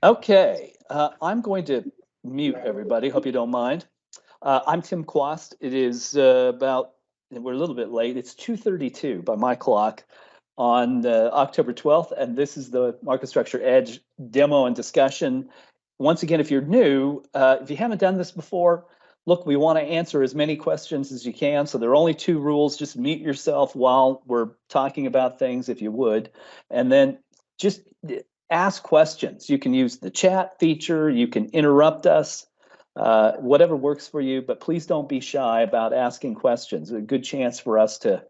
Okay, I'm going to mute everybody. Hope you don't mind. I'm Tim Quast. It is we're a little bit late. It's 2:32 by my clock on October 12th, and this is the Market Structure Edge demo and discussion. Once again, if you're new, if you haven't done this before, look, we want to answer as many questions as you can. So there are only two rules. Just mute yourself while we're talking about things, if you would, and then just ask questions. You can use the chat feature, you can interrupt us, whatever works for you, but please don't be shy about asking questions. A good chance for us to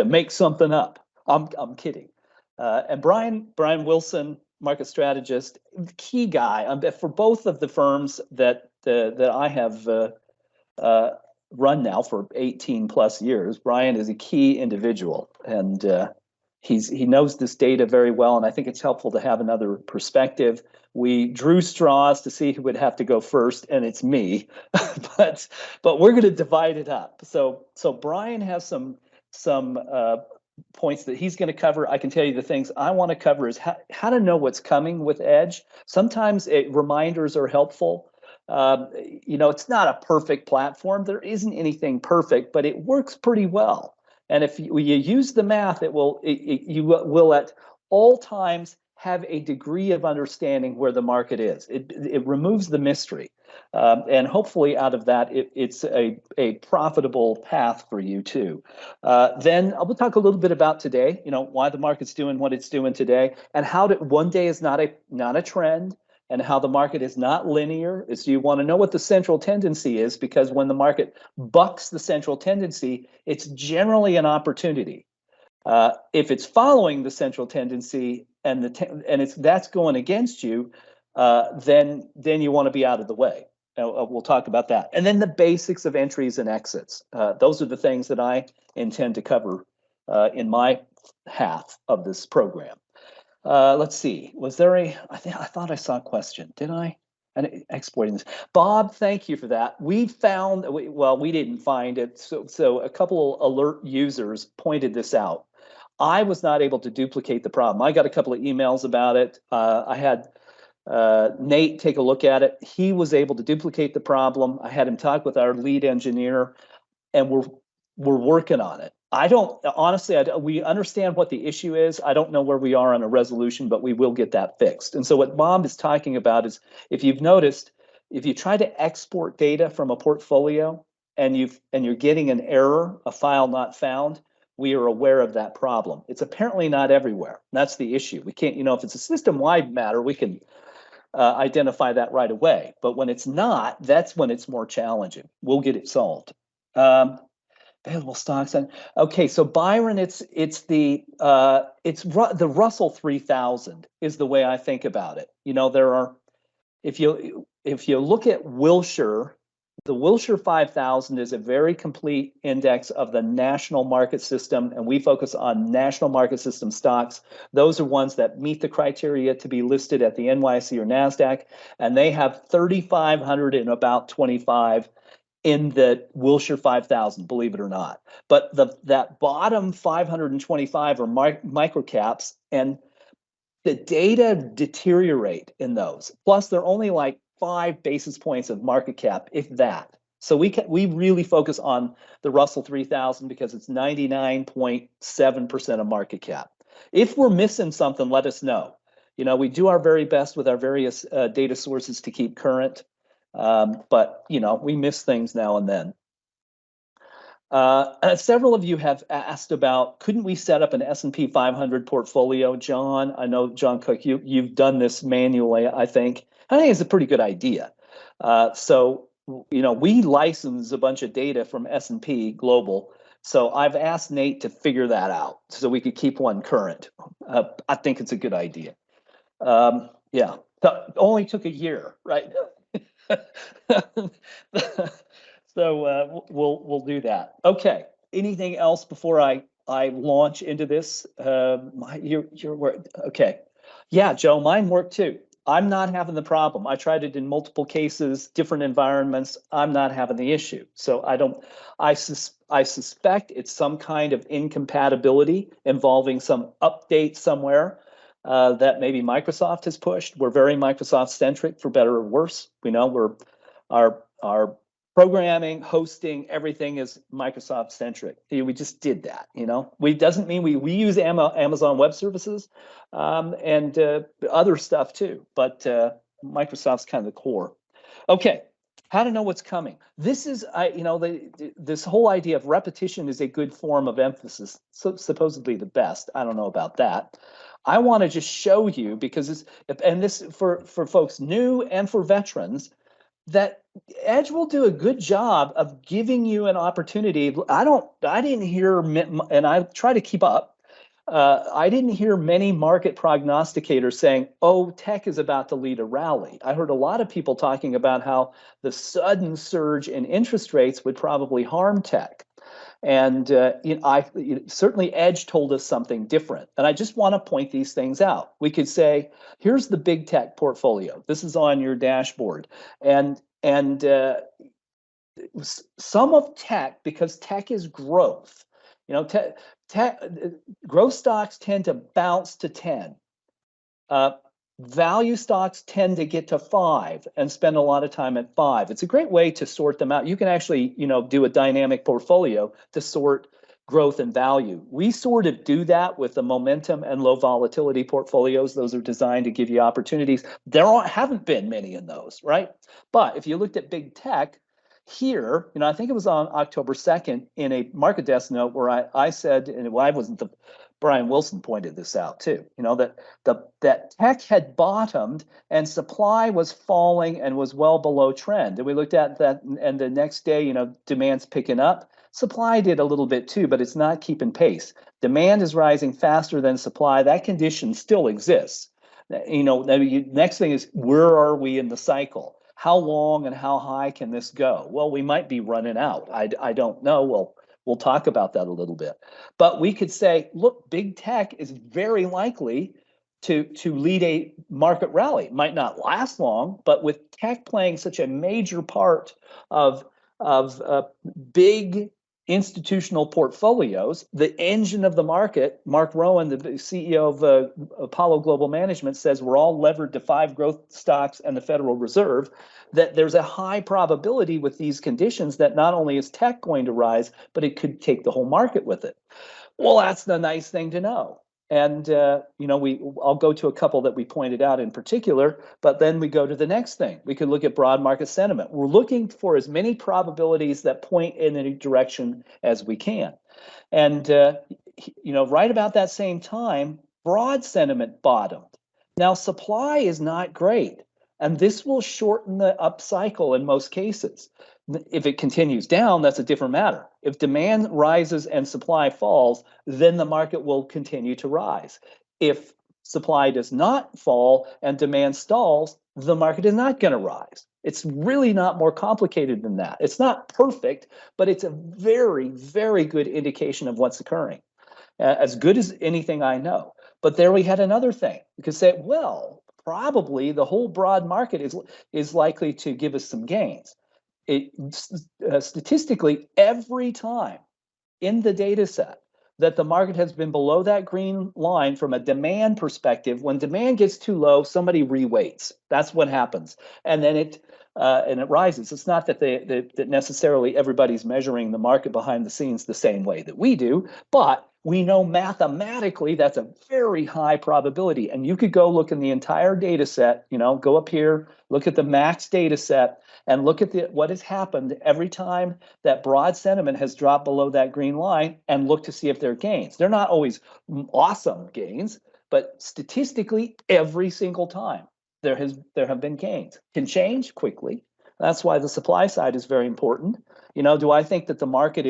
make something up. I'm kidding. And Brian Wilson, market strategist, key guy for both of the firms that I have run now for 18 plus years. Brian is a key individual, and he knows this data very well, and I think it's helpful to have another perspective. We drew straws to see who would have to go first, and it's me, but we're going to divide it up. So Brian has some points that he's going to cover. I can tell you the things I want to cover is how to know what's coming with Edge. Sometimes reminders are helpful. It's not a perfect platform. There isn't anything perfect, but it works pretty well. And if you use the math, you will at all times have a degree of understanding where the market is. It removes the mystery. And hopefully out of that, it's a profitable path for you too. Then we'll talk a little bit about today, why the market's doing what it's doing today, and how one day is not a trend, and how the market is not linear. Is you want to know what the central tendency is, because when the market bucks the central tendency, it's generally an opportunity. If it's following the central tendency and that's going against you, then you want to be out of the way. We'll talk about that. And then the basics of entries and exits. Those are the things that I intend to cover in my half of this program. Let's see. Was there I thought I saw a question. Did I? And exporting this. Bob, thank you for that. We didn't find it. So a couple alert users pointed this out. I was not able to duplicate the problem. I got a couple of emails about it. I had Nate take a look at it. He was able to duplicate the problem. I had him talk with our lead engineer, and we're working on it. We understand what the issue is. I don't know where we are on a resolution, but we will get that fixed. And so what Bob is talking about is, if you've noticed, if you try to export data from a portfolio and you're getting an error, a file not found, we are aware of that problem. It's apparently not everywhere. That's the issue. We can't, if it's a system-wide matter, we can identify that right away. But when it's not, that's when it's more challenging. We'll get it solved. Available stocks. Okay, so Byron, it's the Russell 3000 is the way I think about it. There are, if you look at Wilshire, the Wilshire 5000 is a very complete index of the national market system, and we focus on national market system stocks. Those are ones that meet the criteria to be listed at the NYSE or NASDAQ, and they have 3,500 and about 25 in the Wilshire 5000, believe it or not. But that bottom 525 are micro caps, and the data deteriorate in those. Plus, they're only like 5 basis points of market cap, if that. So we really focus on the Russell 3000 because it's 99.7% of market cap. If we're missing something, let us know. We do our very best with our various data sources to keep current. But we miss things now and then. Several of you have asked about, couldn't we set up an S&P 500 portfolio? John, I know, John Cook, you've done this manually, I think. I think it's a pretty good idea. We license a bunch of data from S&P Global. So I've asked Nate to figure that out so we could keep one current. I think it's a good idea. Yeah, it only took a year, right? So we'll do that. Okay. Anything else before I launch into this? Your work. Okay. Yeah, Joe, mine worked too. I'm not having the problem. I tried it in multiple cases, different environments. I'm not having the issue. So I suspect it's some kind of incompatibility involving some update somewhere. that maybe Microsoft has pushed. We're very Microsoft centric, for better or worse. We know our programming, hosting, everything is Microsoft centric. We just did that. We doesn't mean we use Amazon Web Services and other stuff too, but Microsoft's kind of the core. Okay, how to know what's coming. This is, this whole idea of repetition is a good form of emphasis, so supposedly the best. I don't know about that. I want to just show you because and this for folks new and for veterans, that Edge will do a good job of giving you an opportunity. I didn't hear, and I try to keep up. I didn't hear many market prognosticators saying, oh, tech is about to lead a rally. I heard a lot of people talking about how the sudden surge in interest rates would probably harm tech. And certainly Edge told us something different. And I just want to point these things out. We could say, here's the big tech portfolio. This is on your dashboard. And some of tech, because tech is growth, growth stocks tend to bounce to 10. Value stocks tend to get to 5 and spend a lot of time at 5. It's a great way to sort them out. You can actually, do a dynamic portfolio to sort growth and value. We sort of do that with the momentum and low volatility portfolios. Those are designed to give you opportunities. There haven't been many in those, right? But if you looked at big tech, here, I think it was on October 2nd in a market desk note where I said, and I wasn't Brian Wilson pointed this out too, that tech had bottomed and supply was falling and was well below trend. And we looked at that, and the next day, demand's picking up. Supply did a little bit too, but it's not keeping pace. Demand is rising faster than supply. That condition still exists. The next thing is, where are we in the cycle? How long and how high can this go? Well, we might be running out. I don't know. We'll talk about that a little bit. But we could say, look, big tech is very likely to lead a market rally. It might not last long, but with tech playing such a major part of big institutional portfolios, the engine of the market, Mark Rowan, the CEO of Apollo Global Management, says we're all levered to 5 growth stocks and the Federal Reserve, that there's a high probability with these conditions that not only is tech going to rise, but it could take the whole market with it. Well, that's the nice thing to know. And, I'll go to a couple that we pointed out in particular, but then we go to the next thing. We could look at broad market sentiment. We're looking for as many probabilities that point in any direction as we can. And, right about that same time, broad sentiment bottomed. Now, supply is not great, and this will shorten the up cycle in most cases. If it continues down, that's a different matter. If demand rises and supply falls, then the market will continue to rise. If supply does not fall and demand stalls, the market is not going to rise. It's really not more complicated than that. It's not perfect, but it's a very, very good indication of what's occurring. As good as anything I know. But there we had another thing. You could say, well, probably the whole broad market is likely to give us some gains. Statistically, every time in the data set that the market has been below that green line from a demand perspective, when demand gets too low, somebody reweights. That's what happens. And then it rises. It's not that that necessarily everybody's measuring the market behind the scenes the same way that we do, but we know mathematically that's a very high probability. And you could go look in the entire data set, go up here, look at the max data set, and look at what has happened every time that broad sentiment has dropped below that green line, and look to see if there are gains. They're not always awesome gains, but statistically, every single time there have been gains. Can change quickly. That's why the supply side is very important. Do I think that the market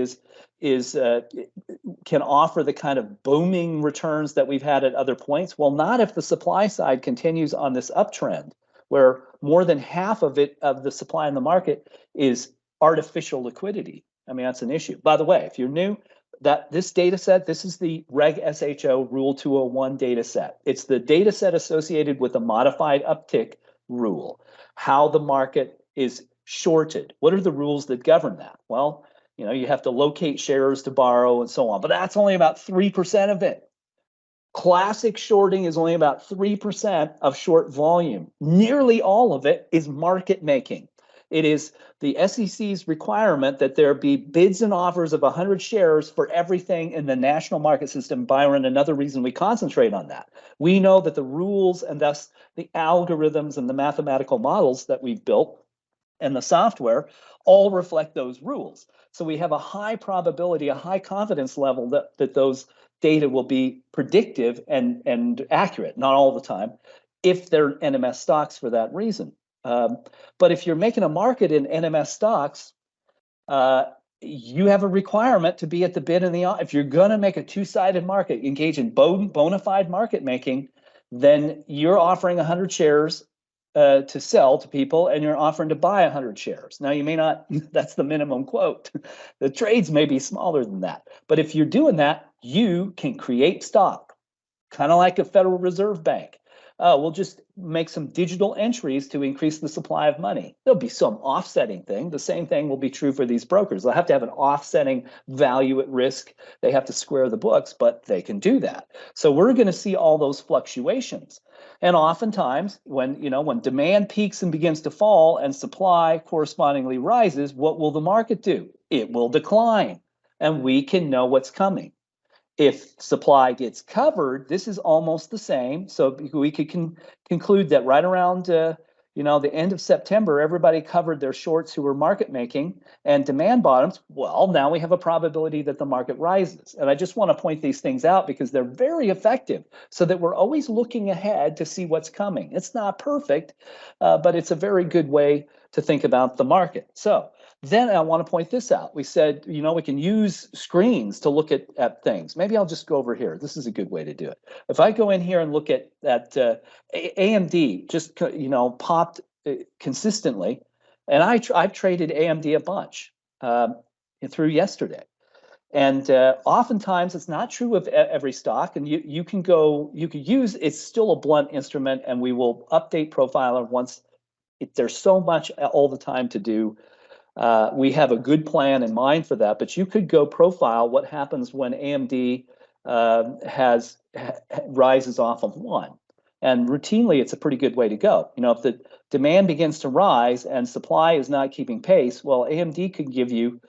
can offer the kind of booming returns that we've had at other points? Well, not if the supply side continues on this uptrend, where more than half of the supply in the market is artificial liquidity. I mean, that's an issue. By the way, if you're new, that this data set, this is the Reg SHO Rule 201 data set. It's the data set associated with the modified uptick rule, how the market is shorted. What are the rules that govern that? Well, you have to locate shares to borrow and so on, but that's only about 3% of it. Classic shorting is only about 3% of short volume. Nearly all of it is market making. It is the SEC's requirement that there be bids and offers of 100 shares for everything in the national market system. Byron, another reason we concentrate on that. We know that the rules and thus the algorithms and the mathematical models that we've built and the software all reflect those rules. So we have a high probability, a high confidence level that those data will be predictive and accurate, not all the time, if they're NMS stocks for that reason. But if you're making a market in NMS stocks, you have a requirement to be at the bid and the if you're going to make a two-sided market, engage in bona fide market making, then you're offering 100 shares to sell to people, and you're offering to buy 100 shares. Now, you may not, that's the minimum quote. The trades may be smaller than that. But if you're doing that, you can create stock, kind of like a Federal Reserve Bank. We'll just make some digital entries to increase the supply of money. There'll be some offsetting thing. The same thing will be true for these brokers. They'll have to have an offsetting value at risk. They have to square the books, but they can do that. So we're going to see all those fluctuations. And oftentimes, when demand peaks and begins to fall and supply correspondingly rises, what will the market do? It will decline, and we can know what's coming. If supply gets covered, this is almost the same. So we could conclude that right around the end of September, everybody covered their shorts who were market making and demand bottoms. Well, now we have a probability that the market rises. And I just want to point these things out because they're very effective so that we're always looking ahead to see what's coming. It's not perfect, but it's a very good way to think about the market. So then I want to point this out. We said, we can use screens to look at things. Maybe I'll just go over here. This is a good way to do it. If I go in here and look at AMD, just popped consistently, and I've traded AMD a bunch through yesterday. And oftentimes it's not true of every stock, and you could use, it's still a blunt instrument, and we will update Profiler once. There's so much all the time to do. We have a good plan in mind for that, but you could go profile what happens when AMD rises off of 1. And routinely, it's a pretty good way to go. If the demand begins to rise and supply is not keeping pace, well, AMD could give you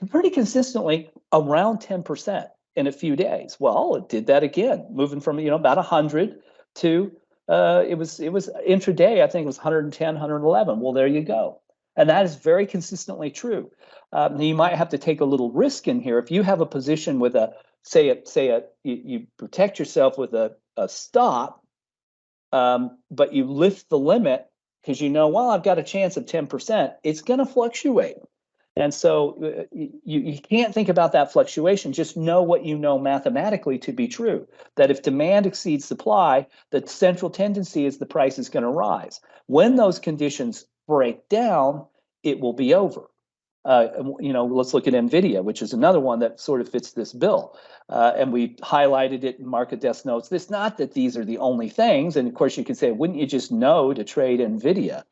pretty consistently around 10% in a few days. Well, it did that again, moving from about 100 to it was intraday. I think it was 110, 111. Well, there you go. And that is very consistently true. You might have to take a little risk in here. If you have a position with you protect yourself with a stop, but you lift the limit because I've got a chance of 10%, it's going to fluctuate. And so you can't think about that fluctuation. Just know what you know mathematically to be true, that if demand exceeds supply, the central tendency is the price is going to rise. When those conditions break down, it will be over. Let's look at NVIDIA, which is another one that sort of fits this bill. And we highlighted it in market desk notes. It's not that these are the only things. And of course, you could say, wouldn't you just know to trade NVIDIA?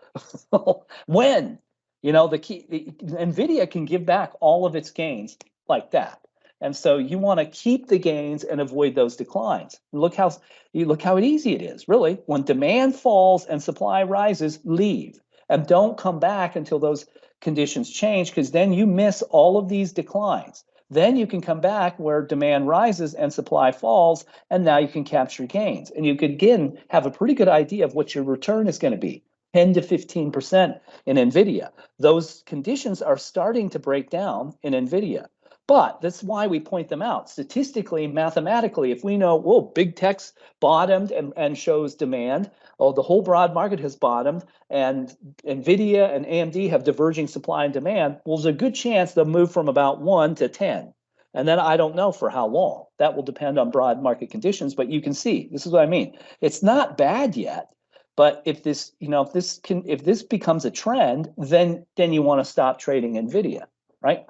When? NVIDIA can give back all of its gains like that. And so you want to keep the gains and avoid those declines. Look how easy it is, really. When demand falls and supply rises, leave. And don't come back until those conditions change, because then you miss all of these declines. Then you can come back where demand rises and supply falls, and now you can capture gains. And you could, again, have a pretty good idea of what your return is going to be, 10 to 15% in NVIDIA. Those conditions are starting to break down in NVIDIA. But that's why we point them out. Statistically, mathematically, if we know, big tech's bottomed and shows demand, the whole broad market has bottomed, and NVIDIA and AMD have diverging supply and demand, well, there's a good chance they'll move from about 1 to 10. And then I don't know for how long. That will depend on broad market conditions, but you can see, this is what I mean. It's not bad yet, but if this becomes a trend, then you want to stop trading NVIDIA, right?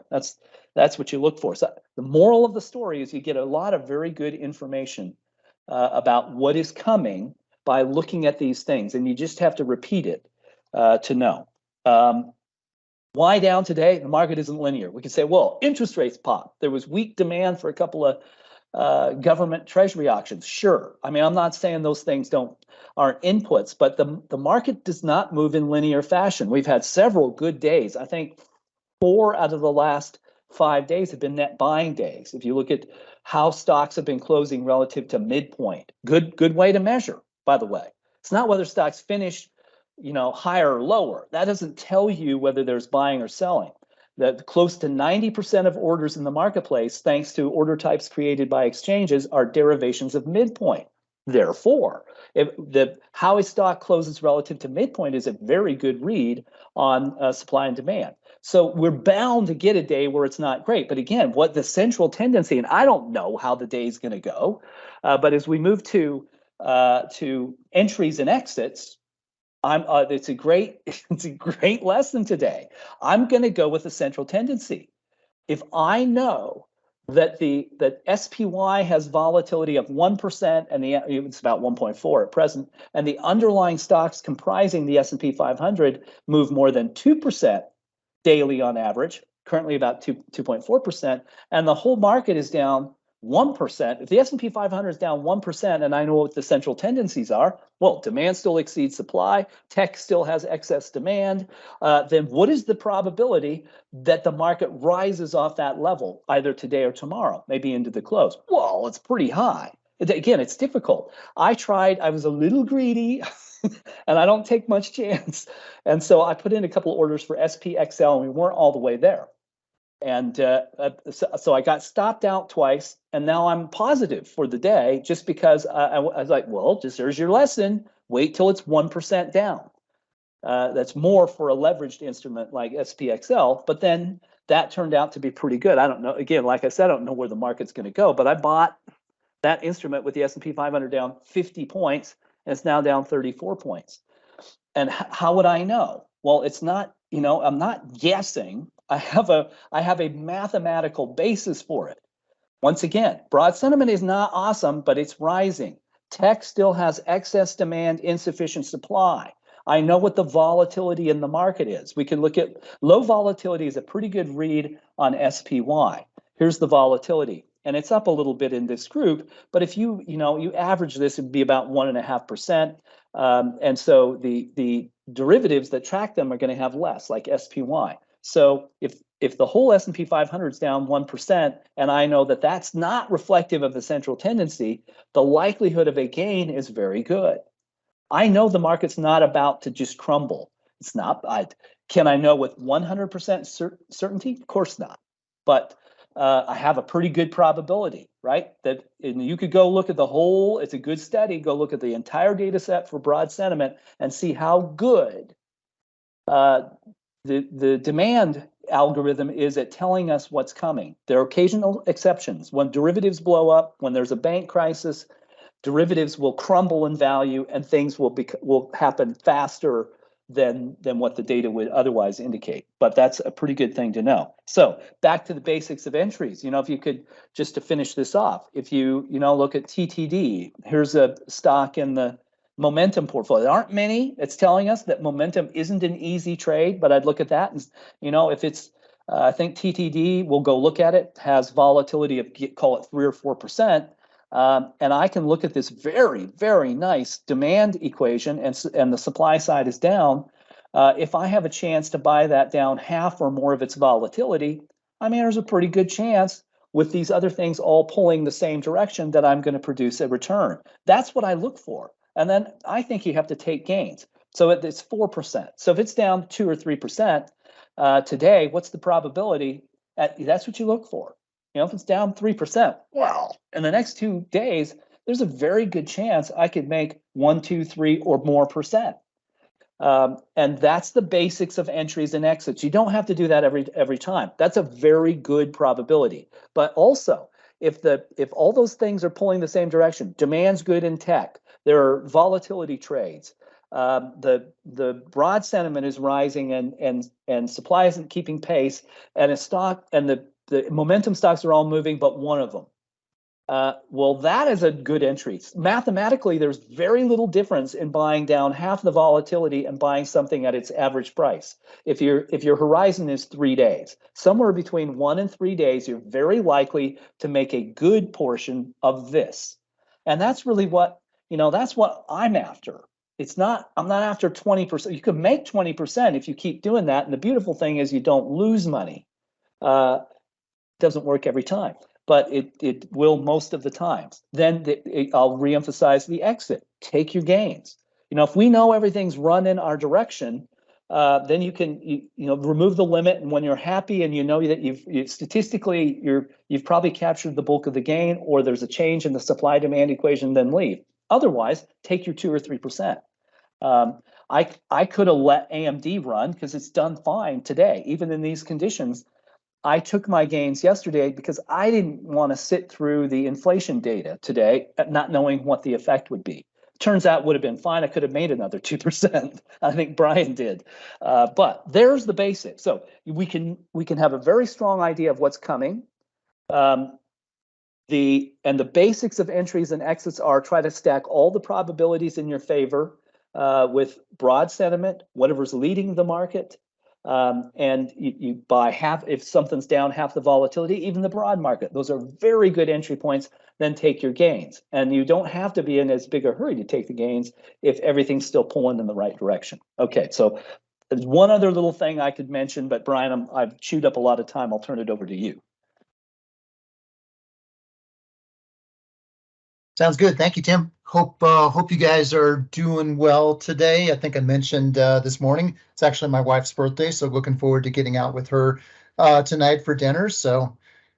That's what you look for. So the moral of the story is you get a lot of very good information about what is coming by looking at these things, and you just have to repeat it to know. Why down today? The market isn't linear. We can say, well, interest rates popped. There was weak demand for a couple of government treasury auctions. Sure. I mean, I'm not saying those things aren't inputs, but the market does not move in linear fashion. We've had several good days. I think 4 out of the last 5 days have been net buying days. If you look at how stocks have been closing relative to midpoint, good way to measure, by the way. It's not whether stocks finish, higher or lower. That doesn't tell you whether there's buying or selling. That close to 90% of orders in the marketplace, thanks to order types created by exchanges, are derivations of midpoint. Therefore, how a stock closes relative to midpoint is a very good read on supply and demand. So we're bound to get a day where it's not great. But again, what the central tendency, and I don't know how the day is going to go, but as we move to entries and exits, it's a great lesson today. I'm going to go with the central tendency. If I know that that SPY has volatility of 1% and it's about 1.4 at present, and the underlying stocks comprising the S&P 500 move more than 2% daily on average, currently about 2.4%, and the whole market is down 1%. If the S&P 500 is down 1%, and I know what the central tendencies are, well, demand still exceeds supply, tech still has excess demand, then what is the probability that the market rises off that level either today or tomorrow, maybe into the close? Well, it's pretty high. Again, it's difficult. I was a little greedy, and I don't take much chance. And so I put in a couple of orders for SPXL, and we weren't all the way there. And so I got stopped out twice, and now I'm positive for the day just because I was like, well, there's your lesson. Wait till it's 1% down. That's more for a leveraged instrument like SPXL, but then that turned out to be pretty good. I don't know. Again, like I said, I don't know where the market's going to go, but I bought that instrument with the S&P 500 down 50 points, and it's now down 34 points. And how would I know? Well, it's not, I'm not guessing. I have a mathematical basis for it. Once again, broad sentiment is not awesome, but it's rising. Tech still has excess demand, insufficient supply. I know what the volatility in the market is. We can look at low volatility is a pretty good read on SPY. Here's the volatility, and it's up a little bit in this group, but if you average this, it'd be about 1.5%. And so the derivatives that track them are going to have less, like SPY. So if the whole S&P 500 is down 1%, and I know that that's not reflective of the central tendency, the likelihood of a gain is very good. I know the market's not about to just crumble. It's not. Can I know with 100% certainty? Of course not. But I have a pretty good probability, right? And you could go look at the whole, it's a good study, go look at the entire data set for broad sentiment and see how good the demand algorithm is at telling us what's coming. There are occasional exceptions. When derivatives blow up, when there's a bank crisis, derivatives will crumble in value and things will happen faster than what the data would otherwise indicate. But that's a pretty good thing to know. So back to the basics of entries. If you could, just to finish this off, if you look at TTD, here's a stock in the momentum portfolio. There aren't many. It's telling us that momentum isn't an easy trade, but I'd look at that and, if it's, I think TTD, we'll go look at it, has volatility of, call it 3 or 4%. And I can look at this very, very nice demand equation, and the supply side is down. If I have a chance to buy that down half or more of its volatility, there's a pretty good chance with these other things all pulling the same direction that I'm going to produce a return. That's what I look for. And then I think you have to take gains. So it's 4%. So if it's down 2 or 3% today, what's the probability? That's what you look for. If it's down 3%, well, in the next 2 days, there's a very good chance I could make 1, 2, 3 or more percent. And that's the basics of entries and exits. You don't have to do that every time. That's a very good probability. But also, if all those things are pulling the same direction, demand's good in tech, there are volatility trades, the broad sentiment is rising and supply isn't keeping pace, and a stock and the momentum stocks are all moving, but one of them. Well, that is a good entry. Mathematically, there's very little difference in buying down half the volatility and buying something at its average price. If your horizon is 3 days, somewhere between 1 and 3 days, you're very likely to make a good portion of this. And that's really that's what I'm after. I'm not after 20%. You can make 20% if you keep doing that. And the beautiful thing is you don't lose money. Uh, doesn't work every time, but it will most of the times. Then I'll reemphasize the exit. Take your gains. If we know everything's run in our direction, then you can remove the limit, and when you're happy and you know that you've probably captured the bulk of the gain, or there's a change in the supply demand equation, then leave. Otherwise, take your 2 or 3%. I could have let AMD run because it's done fine today, even in these conditions. I took my gains yesterday because I didn't want to sit through the inflation data today, not knowing what the effect would be. Turns out it would have been fine. I could have made another 2%. I think Brian did. But there's the basics. So we can have a very strong idea of what's coming. The basics of entries and exits are try to stack all the probabilities in your favor with broad sentiment, whatever's leading the market. And you buy half, if something's down half the volatility, even the broad market. Those are very good entry points. Then take your gains. And you don't have to be in as big a hurry to take the gains if everything's still pulling in the right direction. Okay, so there's one other little thing I could mention, but Brian, I've chewed up a lot of time. I'll turn it over to you. Sounds good. Thank you, Tim. Hope you guys are doing well today. I think I mentioned this morning, it's actually my wife's birthday, so looking forward to getting out with her tonight for dinner. So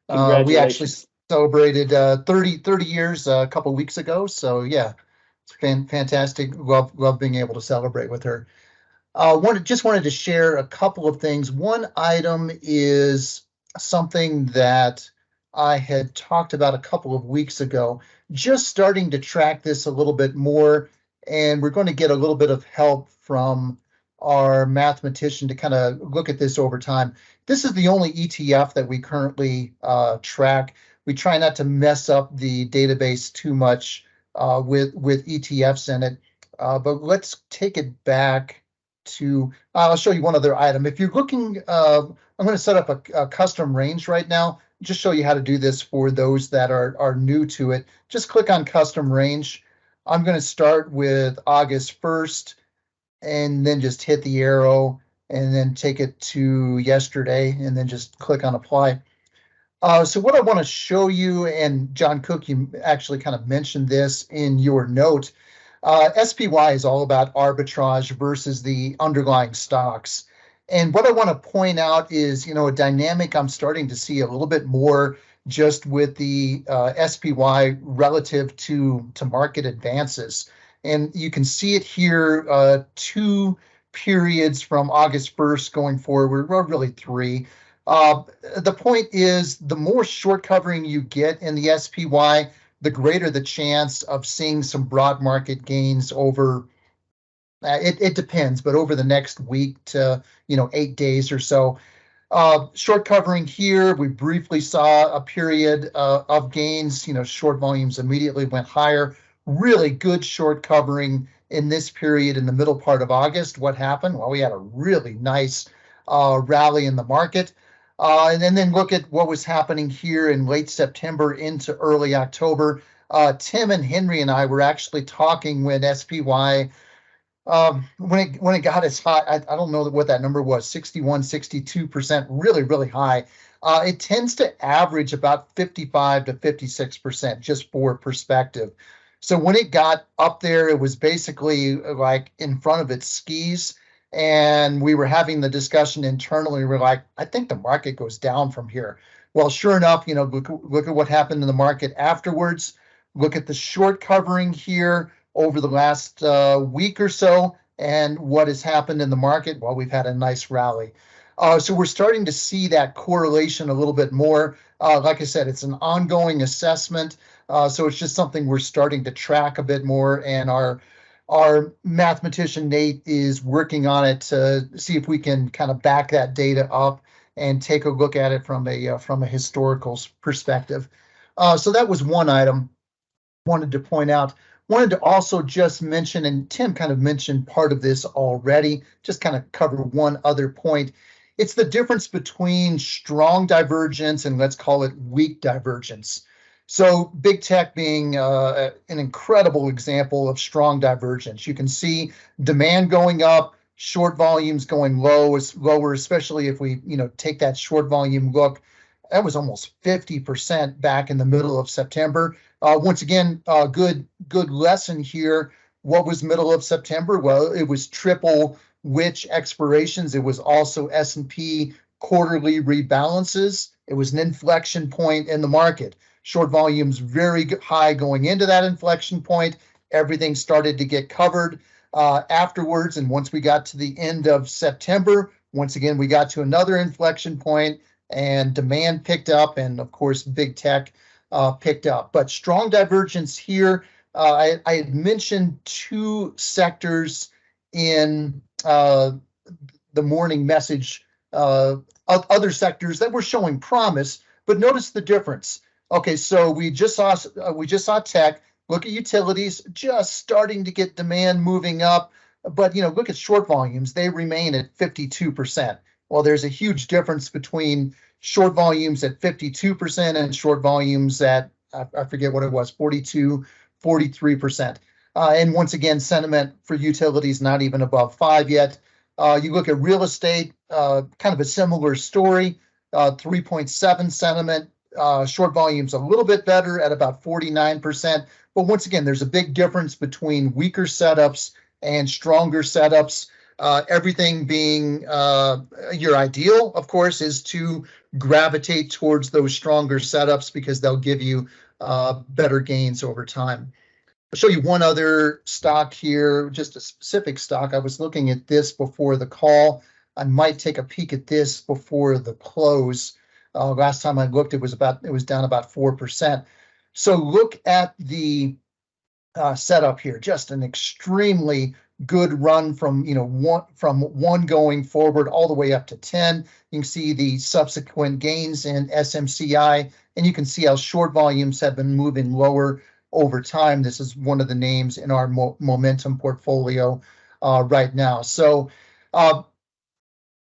we actually celebrated 30 years a couple weeks ago. So yeah, it's fantastic. Love being able to celebrate with her. Just wanted to share a couple of things. One item is something that I had talked about a couple of weeks ago, just starting to track this a little bit more, and we're going to get a little bit of help from our mathematician to kind of look at this over time. This is the only ETF that we currently track. We try not to mess up the database too much with ETFs in it, but let's take it back to, I'll show you one other item. If you're looking, I'm going to set up a custom range right now, just show you how to do this for those that are new to it. Just click on custom range. I'm going to start with August 1st and then just hit the arrow and then take it to yesterday and then just click on apply. So what I want to show you, and John Cook, you actually kind of mentioned this in your note, SPY is all about arbitrage versus the underlying stocks. And what I want to point out is, a dynamic I'm starting to see a little bit more just with the SPY relative to market advances. And you can see it here, 2 periods from August 1st going forward, well, really 3. The point is, the more short covering you get in the SPY, the greater the chance of seeing some broad market gains over, it depends, but over the next week to 8 days or so. Short covering here, we briefly saw a period of gains. Short volumes immediately went higher. Really good short covering in this period in the middle part of August. What happened? Well, we had a really nice rally in the market. And then look at what was happening here in late September into early October. Tim and Henry and I were actually talking when SPY, when it got as high, I don't know what that number was, 61, 62%, really, really high. It tends to average about 55 to 56%, just for perspective. So when it got up there, it was basically like in front of its skis. And we were having the discussion internally. We're like, I think the market goes down from here. Well, sure enough, look at what happened in the market afterwards. Look at the short covering here over the last week or so, and what has happened in the market. Well, we've had a nice rally. So we're starting to see that correlation a little bit more. Like I said, it's an ongoing assessment. So it's just something we're starting to track a bit more, and our mathematician, Nate, is working on it to see if we can kind of back that data up and take a look at it from a historical perspective. So that was one item wanted to point out. Wanted to also just mention, and Tim kind of mentioned part of this already, just kind of cover one other point. It's the difference between strong divergence and let's call it weak divergence. So big tech being an incredible example of strong divergence. You can see demand going up, short volumes going lower, especially if we take that short volume look. That was almost 50% back in the middle of September. Once again, good lesson here. What was middle of September? Well, it was triple witch expirations. It was also S&P quarterly rebalances. It was an inflection point in the market. Short volumes very high going into that inflection point. Everything started to get covered afterwards. And once we got to the end of September, once again, we got to another inflection point and demand picked up. And of course, big tech picked up. But strong divergence here. I had mentioned two sectors in the morning message, other sectors that were showing promise, but notice the difference. Okay, so we just saw tech. Look at utilities, just starting to get demand moving up, but look at short volumes; they remain at 52%. Well, there's a huge difference between short volumes at 52% and short volumes at I forget what it was, 42, 43%. And once again, sentiment for utilities not even above 5 yet. You look at real estate, kind of a similar story, 3.7 sentiment, short volumes a little bit better at about 49%. But once again, there's a big difference between weaker setups and stronger setups. Everything being your ideal, of course, is to gravitate towards those stronger setups because they'll give you better gains over time. I'll show you one other stock here, just a specific stock. I was looking at this before the call. I might take a peek at this before the close. Last time I looked, it was down about 4%. So look at the setup here. Just an extremely good run from one going forward all the way up to 10. You can see the subsequent gains in SMCI, and you can see how short volumes have been moving lower over time. This is one of the names in our momentum portfolio right now. So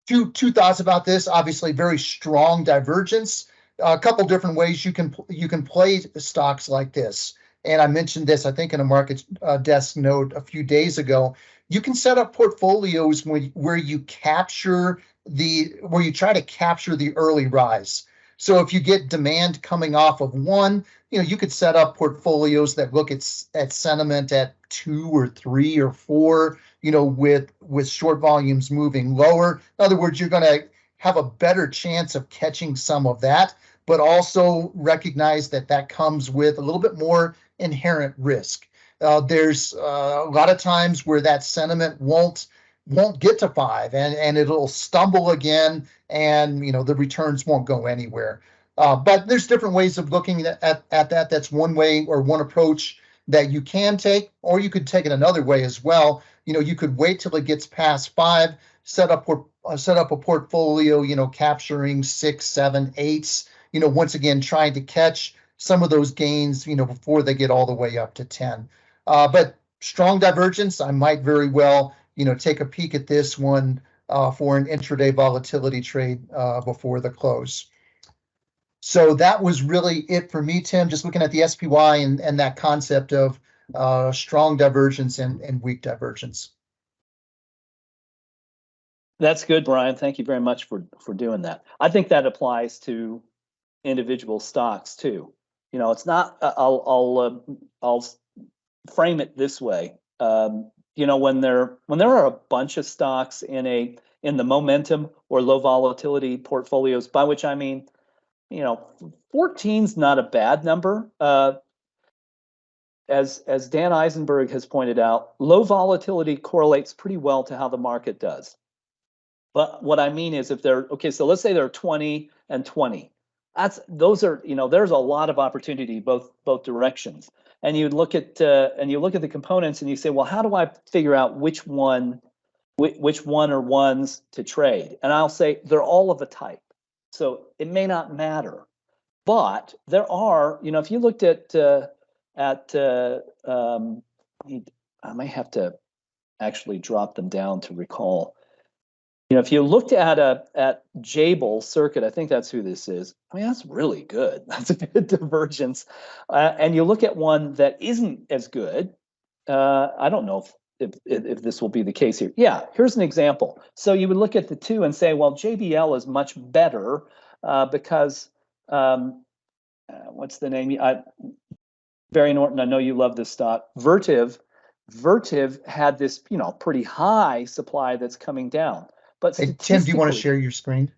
two thoughts about this. Obviously, very strong divergence. A couple different ways you can play stocks like this. And I mentioned this, I think, in a market desk note a few days ago. You can set up portfolios where you try to capture the early rise. So if you get demand coming off of one, you could set up portfolios that look at sentiment at 2 or 3 or 4, with short volumes moving lower. In other words, you're going to have a better chance of catching some of that, but also recognize that comes with a little bit more inherent risk. There's a lot of times where that sentiment won't get to 5 and it'll stumble again, and the returns won't go anywhere. But there's different ways of looking at that. That's one way or one approach that you can take, or you could take it another way as well. You could wait till it gets past 5, set up a portfolio, capturing 6, 7, 8s. Once again, trying to catch some of those gains, before they get all the way up to 10. But strong divergence, I might very well, take a peek at this one for an intraday volatility trade before the close. So that was really it for me, Tim, just looking at the SPY and that concept of strong divergence and weak divergence. That's good, Brian. Thank you very much for doing that. I think that applies to individual stocks too. It's not. I'll frame it this way. When there are a bunch of stocks in the momentum or low volatility portfolios, by which I mean, 14's not a bad number. As Dan Eisenberg has pointed out, low volatility correlates pretty well to how the market does. But what I mean is, if they're okay, so let's say they're 20 and 20. There's a lot of opportunity both directions. And you look at the components and you say, well, how do I figure out which one or ones to trade? And I'll say they're all of a type. So it may not matter. But there are, if you looked at I may have to actually drop them down to recall. If you looked at Jabel Circuit, I think that's who this is. I mean, that's really good. That's a good divergence. And you look at one that isn't as good. I don't know if this will be the case here. Yeah, here's an example. So you would look at the two and say, well, JBL is much better because what's the name? Barry Norton, I know you love this stock. Vertiv had this, pretty high supply that's coming down. But Hey, Tim, do you want to statistically, share your screen?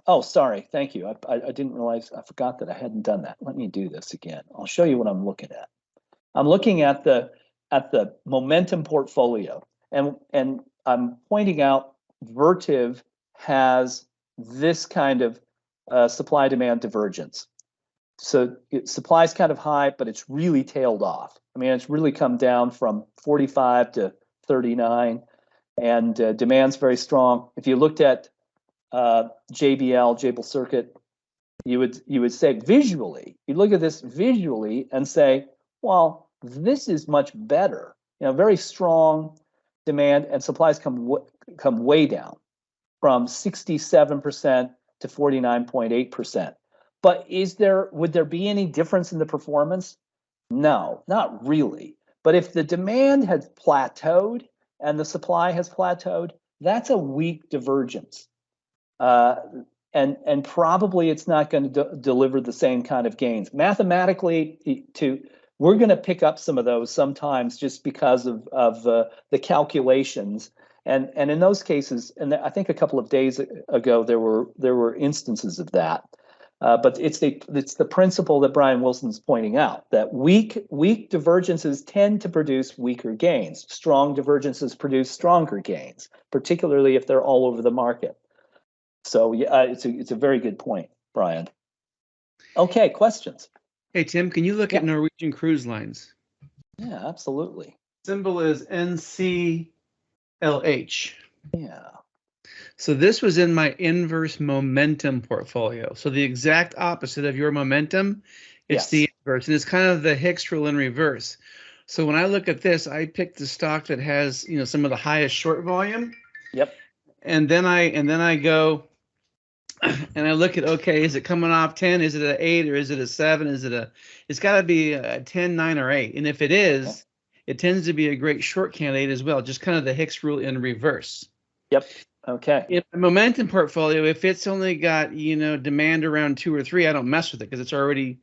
oh, sorry, thank you. I didn't realize, I forgot that I hadn't done that. Let me do this again. I'll show you what I'm looking at. I'm looking at the momentum portfolio, and I'm pointing out Vertiv has this kind of supply demand divergence. So supply is kind of high, but it's really tailed off. I mean, it's really come down from 45 to 39, and demand's very strong. If you looked at Jabel Circuit, you would say visually, you look at this visually and say, well, this is much better. Very strong demand, and supplies come way down from 67% to 49.8%. But would there be any difference in the performance? No, not really. But if the demand has plateaued and the supply has plateaued, that's a weak divergence. And probably it's not going to deliver the same kind of gains. Mathematically, we're going to pick up some of those sometimes just because of the calculations. And in those cases, and I think a couple of days ago there were instances of that. But it's the principle that Brian Wilson's pointing out, that weak divergences tend to produce weaker gains. Strong divergences produce stronger gains, particularly if they're all over the market. So yeah, it's a very good point, Brian. Okay, questions? Hey, Tim, can you look at Norwegian Cruise Lines? Yeah, absolutely. Symbol is NCLH. Yeah. So this was in my inverse momentum portfolio. So the exact opposite of your momentum, it's the inverse. And it's kind of the Hicks rule in reverse. So when I look at this, I picked the stock that has, some of the highest short volume. Yep. And then I go and I look at, okay, is it coming off 10? Is it an 8 or is it a 7? It's got to be a 10, 9, or 8. And if it is, it tends to be a great short candidate as well, just kind of the Hicks rule in reverse. Yep. Okay. In a momentum portfolio, if it's only got, demand around 2 or 3, I don't mess with it because it's already,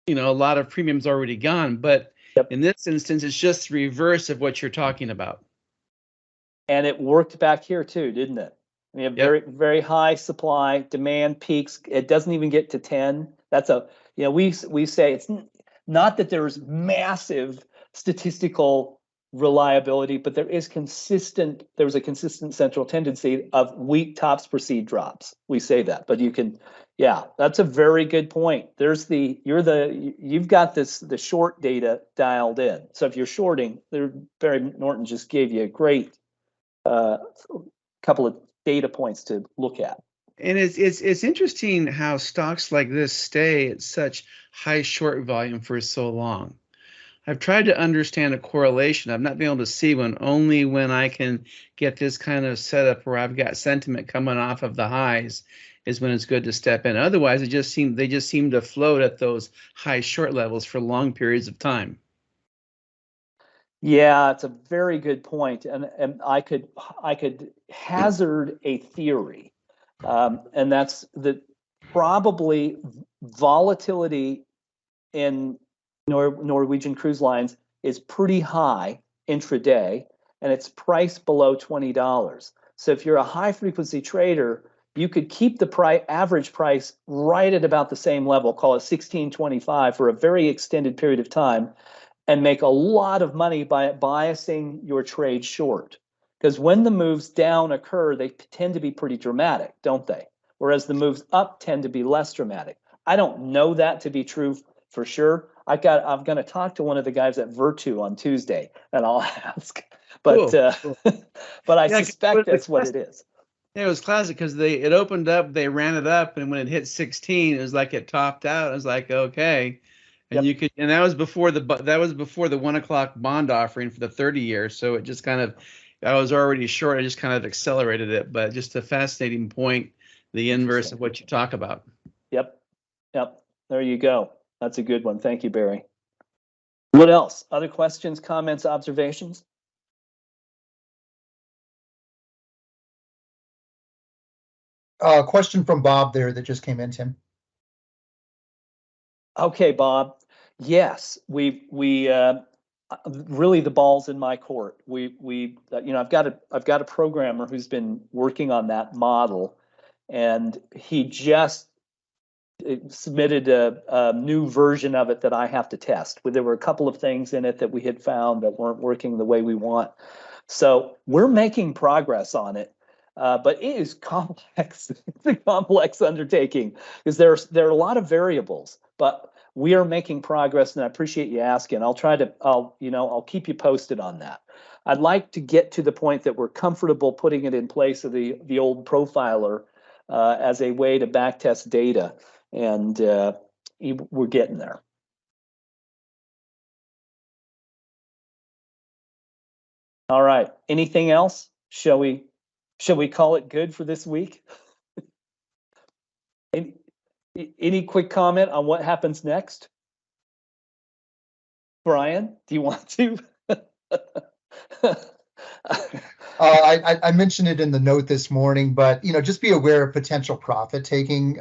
a lot of premium's already gone. But in this instance, it's just the reverse of what you're talking about. And it worked back here too, didn't it? We have very, very high supply, demand peaks. It doesn't even get to 10. That's we say it's not that there's massive statistical reliability, but there's a consistent central tendency of weak tops precede drops. We say that, but that's a very good point. You've got the short data dialed in. So if you're shorting, Barry Norton just gave you a great couple of data points to look at. And it's interesting how stocks like this stay at such high short volume for so long. I've tried to understand a correlation. I've not been able to see one. Only when I can get this kind of setup where I've got sentiment coming off of the highs is when it's good to step in. Otherwise, they just seem to float at those high short levels for long periods of time. Yeah, it's a very good point, and I could hazard a theory, and that's that probably volatility in Norwegian Cruise Lines is pretty high intraday, and it's priced below $20. So if you're a high frequency trader, you could keep the average price right at about the same level, call it 16.25 for a very extended period of time, and make a lot of money by biasing your trade short. Because when the moves down occur, they tend to be pretty dramatic, don't they? Whereas the moves up tend to be less dramatic. I don't know that to be true for sure. I'm going to talk to one of the guys at Virtu on Tuesday, and I'll ask. But Cool. but I suspect that's what it is. Yeah, it was classic because it opened up, they ran it up, and when it hit 16, it was like it topped out. It was like, okay. And Yep. you could, and that was before the 1 o'clock bond offering for the 30 years. So it just kind of, I was already short. I just kind of accelerated it, but just a fascinating point, the inverse of what you talk about. Yep. Yep. There you go. That's a good one. Thank you, Barry. What else? Other questions, comments, observations? Question from Bob there that just came in, Tim. Okay, Bob. Yes, we really the ball's in my court. I've got a programmer who's been working on that model, and he just submitted a new version of it that I have to test. There were a couple of things in it that we had found that weren't working the way we want. So we're making progress on it, but it is complex. It's a complex undertaking because there are a lot of variables, but we are making progress, and I appreciate you asking. I'll keep you posted on that. I'd like to get to the point that we're comfortable putting it in place of the old profiler as a way to backtest data, and we're getting there. All right. Anything else? Shall we call it good for this week? Any quick comment on what happens next? Brian, do you want to? I mentioned it in the note this morning, but just be aware of potential profit taking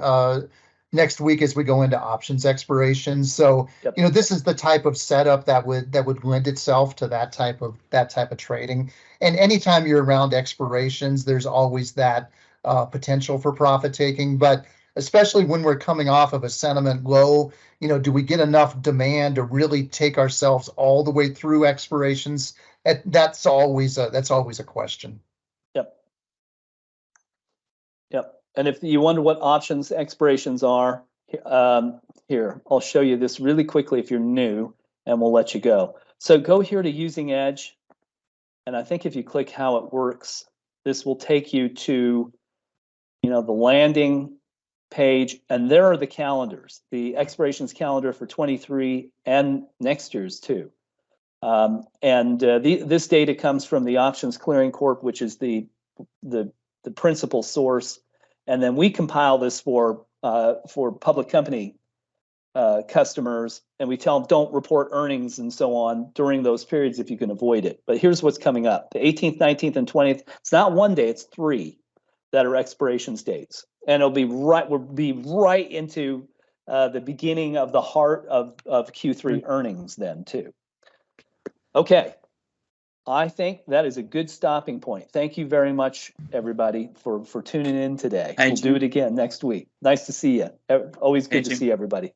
next week as we go into options expirations. So Yep. this is the type of setup that would lend itself to that type of trading. And anytime you're around expirations, there's always that potential for profit taking. But especially when we're coming off of a sentiment low, do we get enough demand to really take ourselves all the way through expirations? That's always a question. Yep. Yep. And if you wonder what options expirations are, here, I'll show you this really quickly if you're new, and we'll let you go. So go here to Using Edge, and I think if you click how it works, this will take you to, the landing page, and there are the calendars, the expirations calendar for 23 and next year's too. This data comes from the Options Clearing Corp, which is the principal source, and then we compile this for public company customers, and we tell them don't report earnings and so on during those periods if you can avoid it. But here's what's coming up: the 18th, 19th, and 20th. It's not one day; it's 3 that are expirations dates, and we'll be right into the beginning of the heart of Q3 earnings then too. Okay, I think that is a good stopping point. Thank you very much, everybody, for tuning in today. We'll do it again next week. Nice to see you. Always good to see everybody.